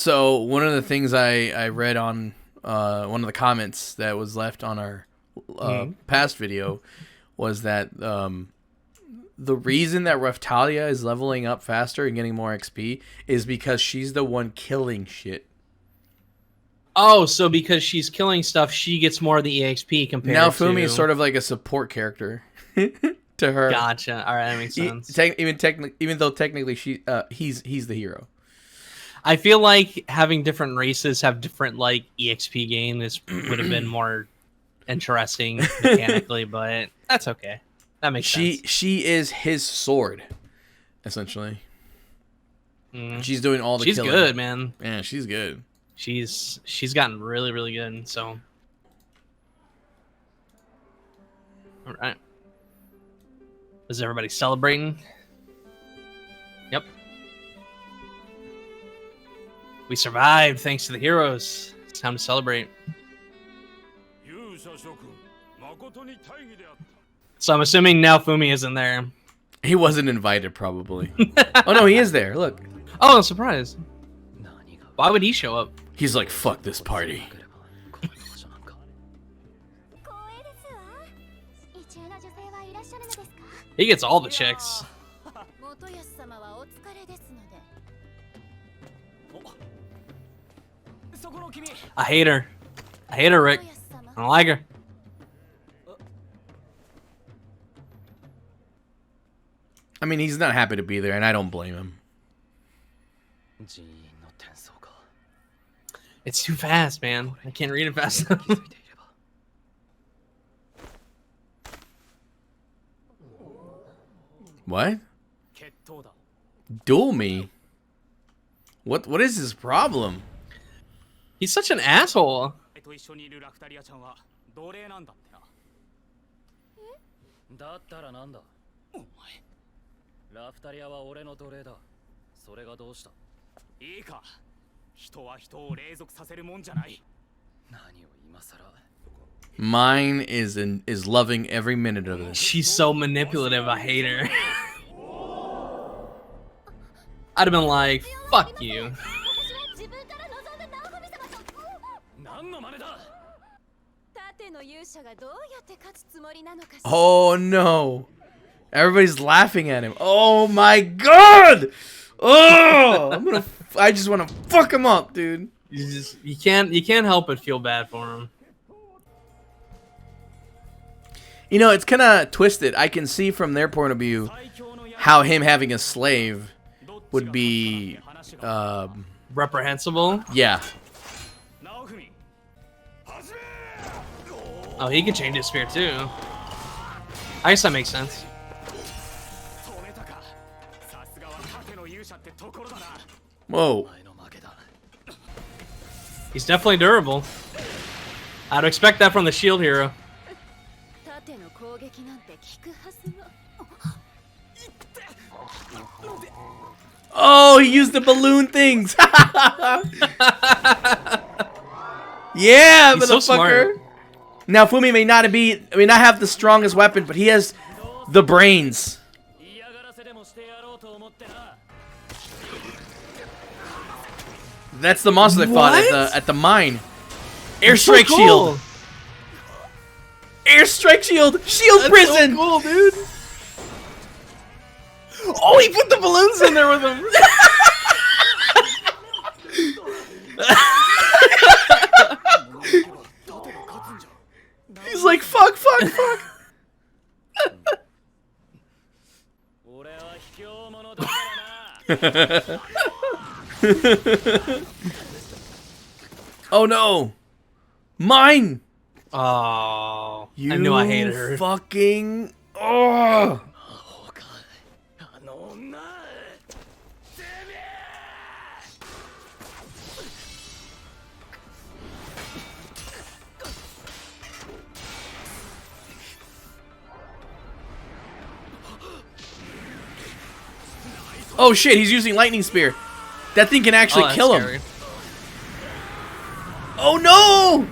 So one of the things I read on one of the comments that was left on our past video was that the reason that Raphtalia is leveling up faster and getting more XP is because she's the one killing shit. Oh, so because she's killing stuff, she gets more of the EXP compared to... Naofumi is sort of like a support character to her. Gotcha. All right, that makes sense. Even though technically he's the hero. I feel like having different races have different like EXP gain. This would have been more interesting mechanically, but that's okay. That makes sense. She is his sword, essentially. She's doing all the killing. She's good, man. Yeah, she's good. She's gotten really, really good. So, all right. Is everybody celebrating? Yep. We survived thanks to the heroes. It's time to celebrate. So I'm assuming Naofumi isn't there. He wasn't invited, probably. Oh no, he is there. Look. Oh, surprise. Why would he show up? He's like, fuck this party. He gets all the chicks. I hate her. I hate her, Rick. I don't like her. I mean, he's not happy to be there, and I don't blame him. It's too fast, man. I can't read it fast enough. What? Duel me? What is his problem? He's such an asshole. Mine is loving every minute of this. She's so manipulative. I hate her. I'd have been like, fuck you. Oh no. Everybody's laughing at him. Oh my god! Oh, I just want to fuck him up, dude. You can't help but feel bad for him. You know, it's kind of twisted. I can see from their point of view how him having a slave would be reprehensible. Yeah. Oh, he can change his spear too. I guess that makes sense. Whoa. He's definitely durable. I'd expect that from the shield hero. Oh, he used the balloon things. Yeah, he's so smart. Naofumi may not have the strongest weapon, but he has the brains. That's the monster they fought at the mine. Airstrike so cool. shield. Airstrike shield. Shield That's prison. So cool, dude. Oh, he put the balloons in there with him. He's like, fuck. Oh no! Mine! Oh, I knew I hated her. Fucking. Oh! Oh shit, he's using lightning spear. That thing can actually kill him. Oh no!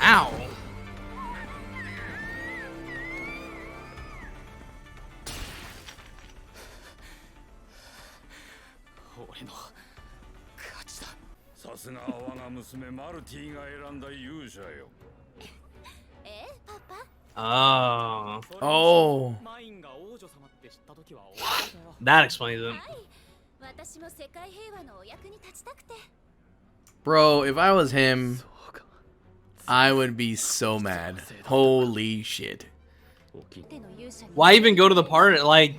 Ow. さすがは我が娘マルティが選んだ勇者よ。Oh, Oh. that explains it. Bro, if I was him, I would be so mad. Holy shit. Why even go to the party? Like,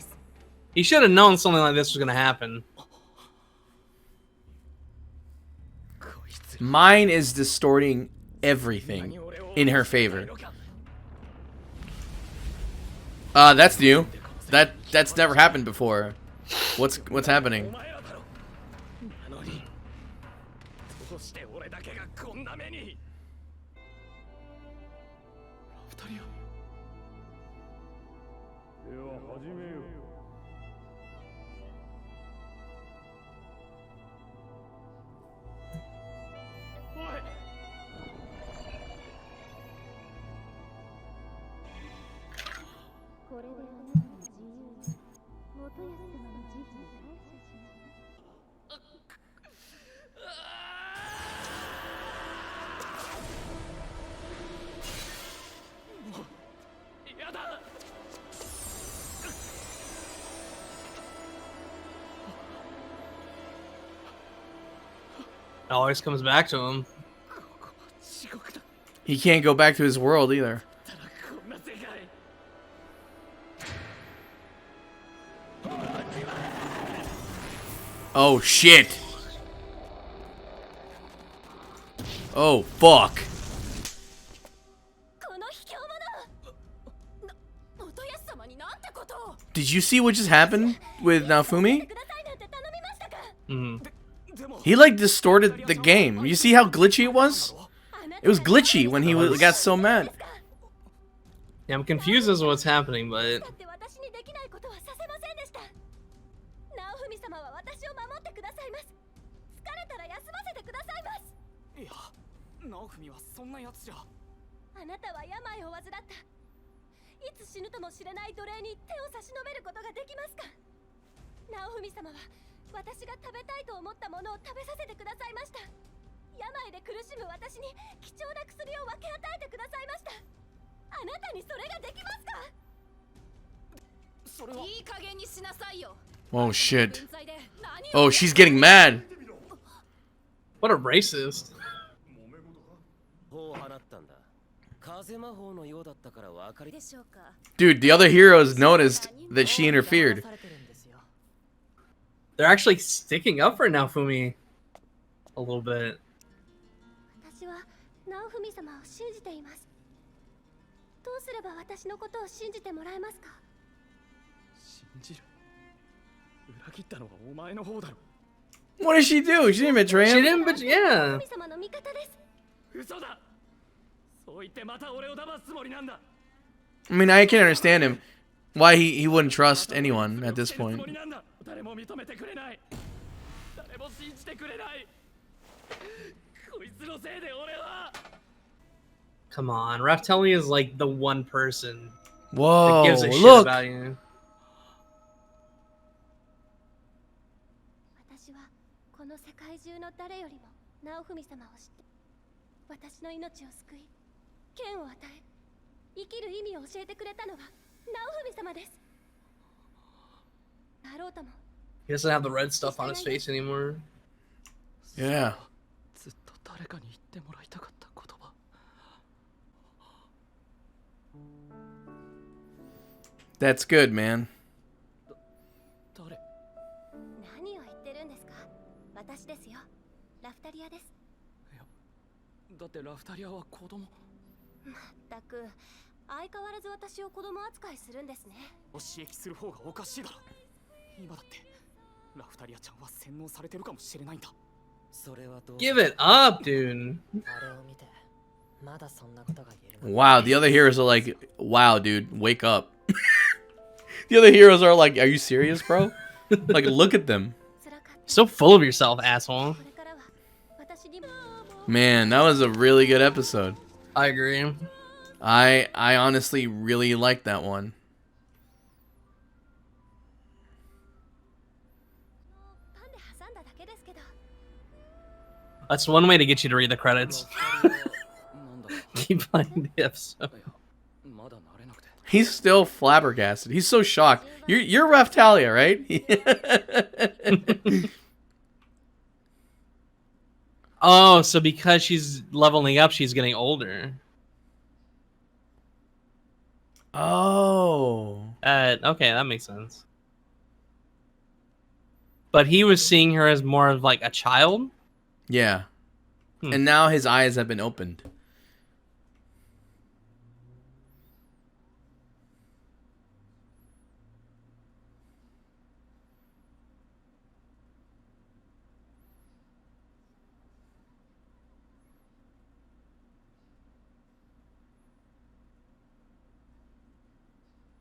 he should have known something like this was gonna happen. Mine is distorting everything in her favor. That's new. That's never happened before. What's happening? It always comes back to him. He can't go back to his world either. Oh shit. Oh fuck. Did you see what just happened with Naofumi? He like distorted the game. You see how glitchy it was? It was glitchy when he got so mad. Yeah, I'm confused as to what's happening, but Oh shit. Oh, she's getting mad. what a racist. Dude, the other heroes noticed that she interfered. They're actually sticking up for Naofumi a little bit. What did she do? She didn't betray him. She didn't, but yeah. I mean, I can understand him. Why he wouldn't trust anyone at this point. Come on, Raphtalia is like the one person Whoa, that gives a shit look. about you. He doesn't have the red stuff on his face anymore. Yeah. That's good, man. Give it up, dude. Wow, the other heroes are like, wow, dude, wake up. The other heroes are like, are you serious, bro? Like, look at them. So full of yourself, asshole. Man, that was a really good episode. I agree. I honestly really liked that one. That's one way to get you to read the credits. Keep playing the episode. He's still flabbergasted. He's so shocked. You're Raphtalia, right? Oh, so because she's leveling up, she's getting older. Oh. Okay, that makes sense. But he was seeing her as more of like a child? Yeah. And now his eyes have been opened.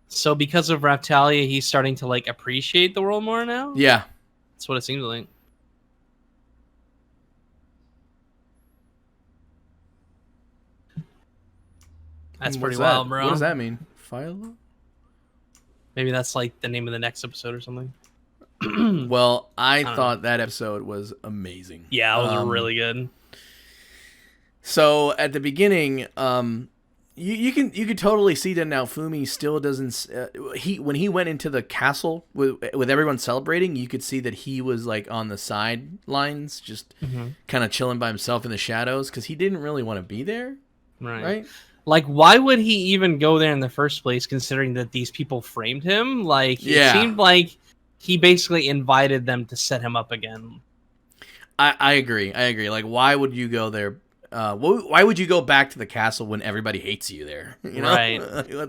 So because of Raphtalia, he's starting to like appreciate the world more now? Yeah. That's what it seems like. That's pretty wild, bro. What does that mean? Philo? Maybe that's like the name of the next episode or something. Well, I thought that episode was amazing. Yeah, it was really good. So at the beginning, you could totally see that Naofumi still doesn't. When he went into the castle with everyone celebrating, you could see that he was like on the sidelines, just kind of chilling by himself in the shadows because he didn't really want to be there. Right. Like, why would he even go there in the first place, considering that these people framed him? Like, it seemed like he basically invited them to set him up again. I agree. Like, why would you go there? Why would you go back to the castle when everybody hates you there? You know? Right.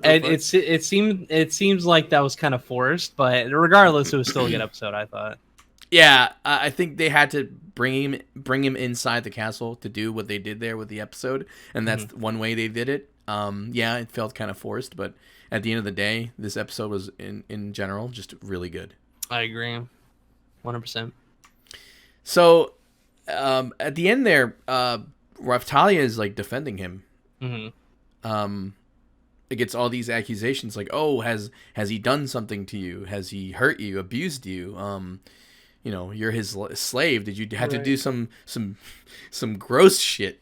And it seems like that was kind of forced, but regardless, it was still a good episode, I thought. Yeah, I think they had to bring him inside the castle to do what they did there with the episode, and that's one way they did it. Yeah, it felt kind of forced, but at the end of the day, this episode was in general just really good. I agree, 100%. So, at the end there, Raphtalia is like defending him. Against all these accusations, like, oh, has he done something to you? Has he hurt you, abused you? You know, you're his slave. Did you have to do some gross shit?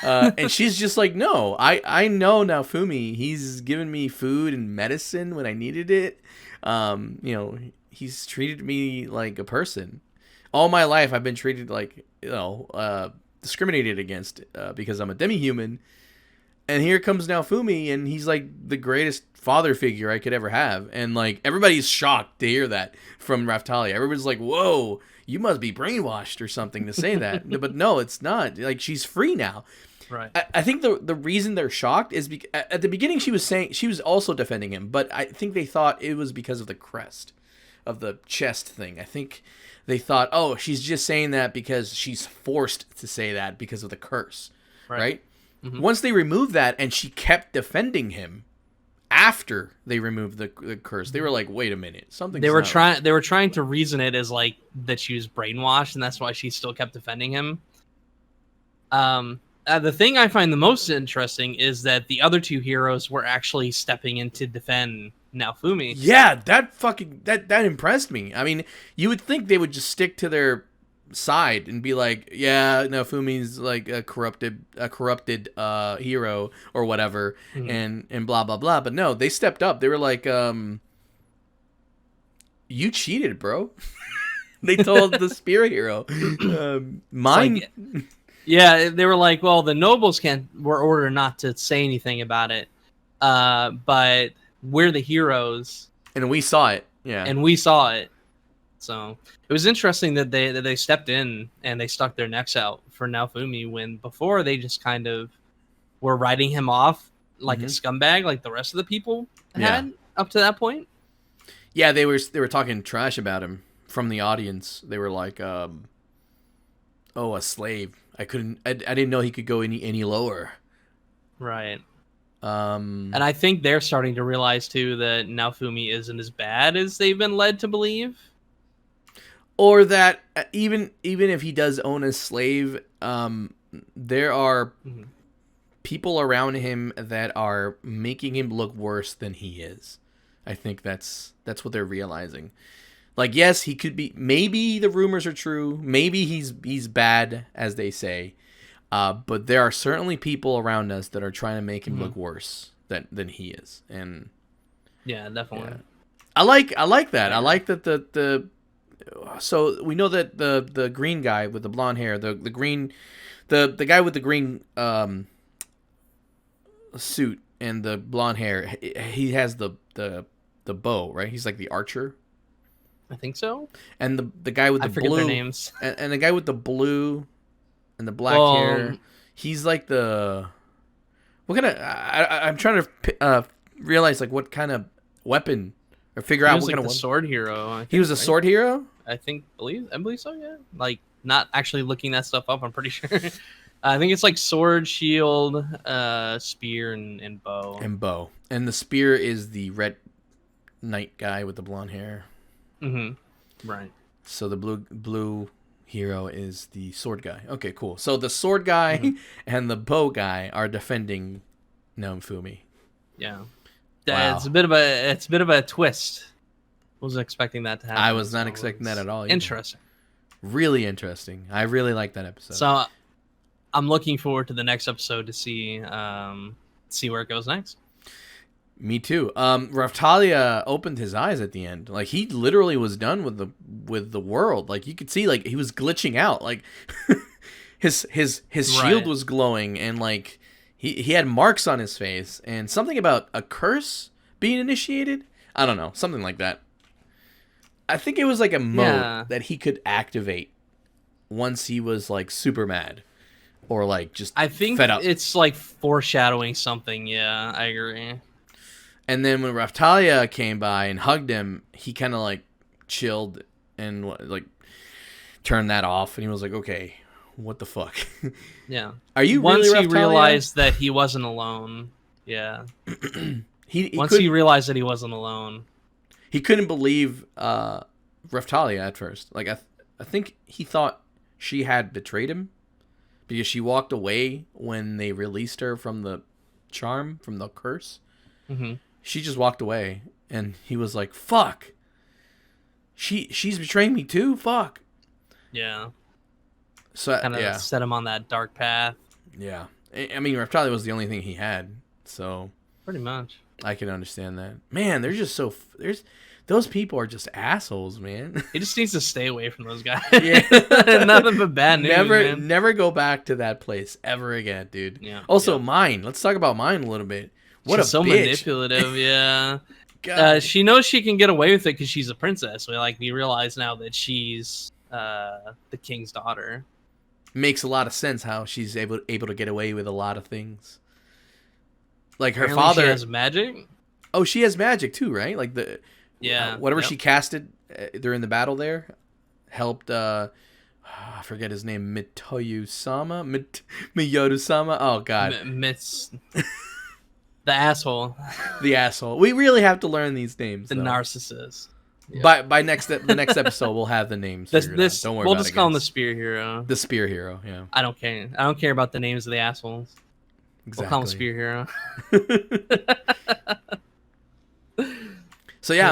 And she's just like, no, I know Naofumi. He's given me food and medicine when I needed it. You know, he's treated me like a person. All my life, I've been treated like, discriminated against because I'm a demi-human. And here comes Naofumi, and he's like the greatest father figure I could ever have. And like everybody's shocked to hear that from Raphtalia. Everybody's like, whoa, you must be brainwashed or something to say that. But no, it's not. Like, she's free now. Right. I think the reason they're shocked is because at the beginning she was saying she was also defending him, but I think they thought it was because of the crest, of the chest thing. I think they thought, oh, she's just saying that because she's forced to say that because of the curse, right? Once they removed that and she kept defending him after they removed the curse, they were like, wait a minute, something. They were trying to reason it as like that she was brainwashed, and that's why she still kept defending him. The thing I find the most interesting is that the other two heroes were actually stepping in to defend Naofumi. Yeah, that impressed me. I mean, you would think they would just stick to their side and be like, yeah, Naofumi's like a corrupted hero or whatever, and blah blah blah. But no, they stepped up. They were like, you cheated, bro. They told the spear hero, mine. Like, yeah, they were like, well, the nobles were ordered not to say anything about it, but we're the heroes, and we saw it. Yeah, and we saw it. So it was interesting that they stepped in and they stuck their necks out for Naofumi, when before they just kind of were writing him off like a scumbag, like the rest of the people had up to that point. Yeah, they were talking trash about him from the audience. They were like, "Oh, a slave. I didn't know he could go any lower." Right. And I think they're starting to realize too that Naofumi isn't as bad as they've been led to believe. Or that even if he does own a slave, there are people around him that are making him look worse than he is. I think that's what they're realizing. Like, yes, he could be. Maybe the rumors are true. Maybe he's bad, as they say. But there are certainly people around us that are trying to make him look worse than he is. And yeah, definitely. Yeah. I like that. I like that the so we know that the green guy with the blonde hair, the guy with the green suit and the blonde hair, he has the bow, right? He's like the archer. I think so. And the guy with the I forget blue their names. and the guy with the blue and the black hair, he's like the I'm trying to realize like what kind of weapon or figure out what kind of weapon. Sword hero. I think, He was a sword hero? I believe so, yeah. Like not actually looking that stuff up, I'm pretty sure. I think it's like sword, shield, spear and bow. And the spear is the red knight guy with the blonde hair. Right. So the blue hero is the sword guy. Okay, cool. So the sword guy and the bow guy are defending Naofumi. Yeah. Wow. It's a bit of a twist. Wasn't expecting that to happen. I was not expecting that at all. Either. Interesting. Really interesting. I really like that episode. So I'm looking forward to the next episode to see where it goes next. Me too. Raphtalia opened his eyes at the end. Like he literally was done with the world. Like you could see, like he was glitching out. Like his shield was glowing, and like he had marks on his face, and something about a curse being initiated. I don't know, something like that. I think it was like a mode that he could activate once he was like super mad, or like just fed up. It's like foreshadowing something. Yeah, I agree. And then when Raphtalia came by and hugged him, he kind of like chilled and like turned that off, and he was like, "Okay, what the fuck?" Yeah. Are you once really he realized that he wasn't alone? Yeah. Once he realized that he wasn't alone, he couldn't believe Raphtalia at first. Like I think he thought she had betrayed him because she walked away when they released her from the charm, from the curse. She just walked away, and he was like, "Fuck, she's betraying me too. Fuck." Yeah. So kind of set him on that dark path. Yeah, I mean, Raphtalia was the only thing he had, so pretty much. I can understand that. Man, they're just those people are just assholes, man. He just needs to stay away from those guys. Yeah, nothing but bad news. Never go back to that place ever again, dude. Yeah. Also, Mine. Let's talk about Mine a little bit. She's so manipulative, yeah. She knows she can get away with it because she's a princess. We realize now that she's the king's daughter. Makes a lot of sense how she's able to get away with a lot of things. Like her Apparently father she has magic. Oh, she has magic too, right? Like whatever she casted during the battle there helped. I forget his name. Motoyasu-sama. Miyoru-sama. Oh God. The asshole. The asshole. We really have to learn these names. The narcissist. Yep. By the next episode, we'll have the names. Don't worry we'll about it. We'll just call him the spear hero. The spear hero. Yeah. I don't care. I don't care about the names of the assholes. Exactly. We'll call him spear hero. So yeah,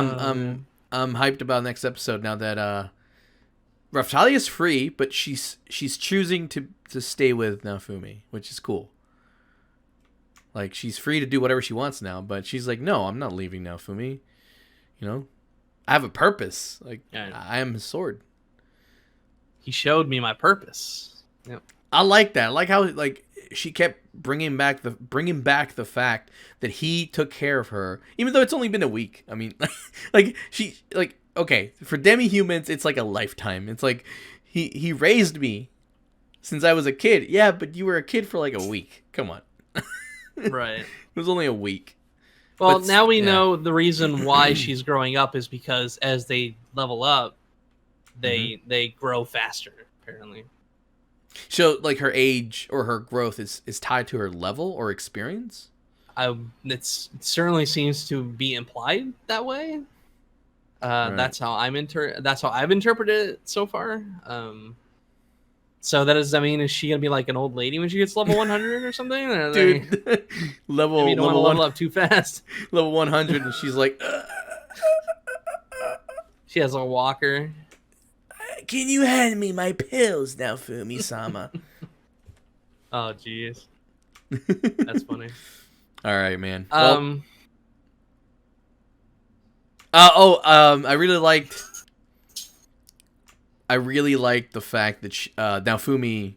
I'm hyped about next episode now that Raphtalia is free, but she's choosing to stay with Naofumi, which is cool. Like, she's free to do whatever she wants now, but she's like, no, I'm not leaving Naofumi. You know, I have a purpose. Like, I am his sword. He showed me my purpose. Yep. I like that. I like how she kept bringing back the fact that he took care of her, even though it's only been a week. I mean, okay, for demi-humans, it's like a lifetime. It's like he raised me since I was a kid. Yeah, but you were a kid for like a week. Come on. Right. It was only a week. Well, now we know the reason why she's growing up is because as they level up, they grow faster, apparently. So, like, her age or her growth is tied to her level or experience? It certainly seems to be implied that way. Right. That's how I've interpreted it so far. So is she gonna be like an old lady when she gets level 100 or something? Dude, level you don't want to level up too fast. Level 100, and she's like, She has a walker. Can you hand me my pills now, Fumi-sama? Oh, jeez. That's funny. All right, man. I really liked the fact that Naofumi.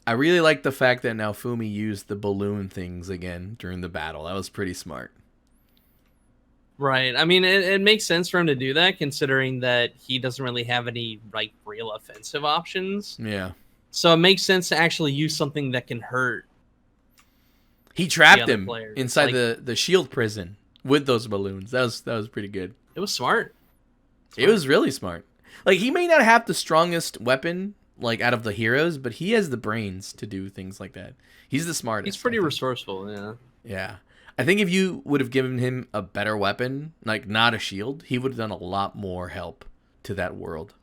I really liked the fact that Naofumi used the balloon things again during the battle. That was pretty smart. Right. I mean, it makes sense for him to do that, considering that he doesn't really have any like real offensive options. Yeah. So it makes sense to actually use something that can hurt. He trapped him players. inside the shield prison with those balloons. That was pretty good. It was smart. It was really smart. Like, he may not have the strongest weapon, like, out of the heroes, but he has the brains to do things like that. He's the smartest. He's pretty resourceful, yeah. Yeah. I think if you would have given him a better weapon, like not a shield, he would have done a lot more help to that world.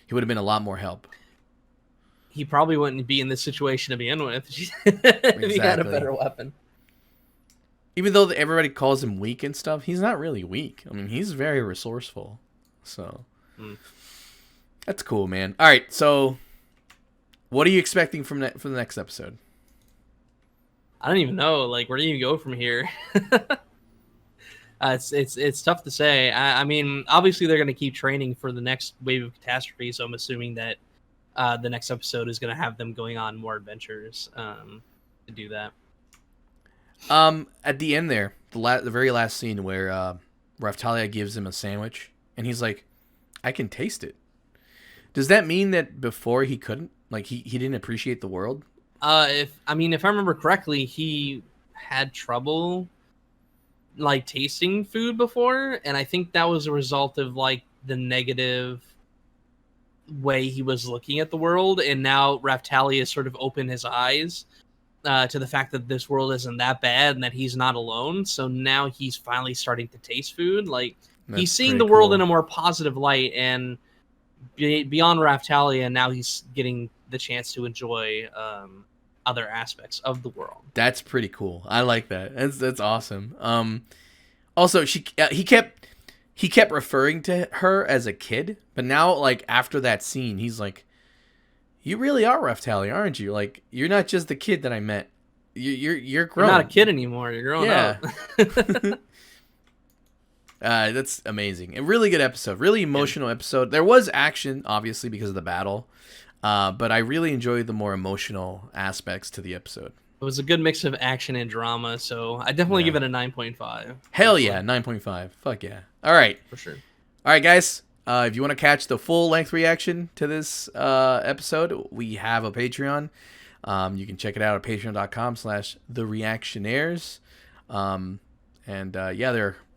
He would have been a lot more help. He probably wouldn't be in this situation to begin with if he had a better weapon. Even though everybody calls him weak and stuff, he's not really weak. I mean, he's very resourceful. So, that's cool, man. All right, so what are you expecting from the next episode? I don't even know. Like, where do you go from here? It's tough to say. I mean, obviously they're going to keep training for the next wave of catastrophe, so I'm assuming that the next episode is going to have them going on more adventures to do that. At the end there, the very last scene where Raphtalia gives him a sandwich, and he's like, "I can taste it." Does that mean that before he couldn't? Like, he didn't appreciate the world? If I remember correctly, he had trouble like tasting food before, and I think that was a result of like the negative way he was looking at the world, and now Raphtalia has sort of opened his eyes to the fact that this world isn't that bad and that he's not alone. So now he's finally starting to taste food. Like, he's seeing the world in a more positive light, and beyond Raphtalia, now he's getting the chance to enjoy other aspects of the world. That's pretty cool. I like that. That's awesome. Also, he kept referring to her as a kid, but now, like, after that scene, he's like, "You really are Raphtalia, aren't you? Like, you're not just the kid that I met. You're grown. You're not a kid anymore. You're grown up." That's amazing. A really good episode. Really emotional episode. There was action, obviously, because of the battle. But I really enjoyed the more emotional aspects to the episode. It was a good mix of action and drama, so I definitely give it a 9.5. Hell yeah, 9.5. Fuck yeah. All right. For sure. All right, guys. If you want to catch the full-length reaction to this episode, we have a Patreon. You can check it out at patreon.com/thereactionaires.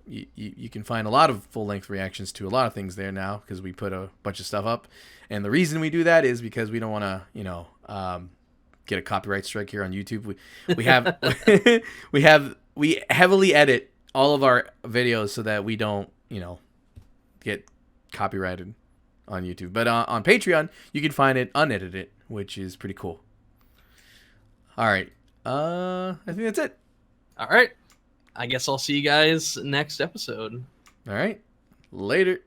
You can find a lot of full-length reactions to a lot of things there now, because we put a bunch of stuff up. And the reason we do that is because we don't want to, get a copyright strike here on YouTube. We heavily edit all of our videos so that we don't, get copyrighted on YouTube. But on Patreon, you can find it unedited, which is pretty cool. All right. I think that's it. All right. I guess I'll see you guys next episode. All right. Later.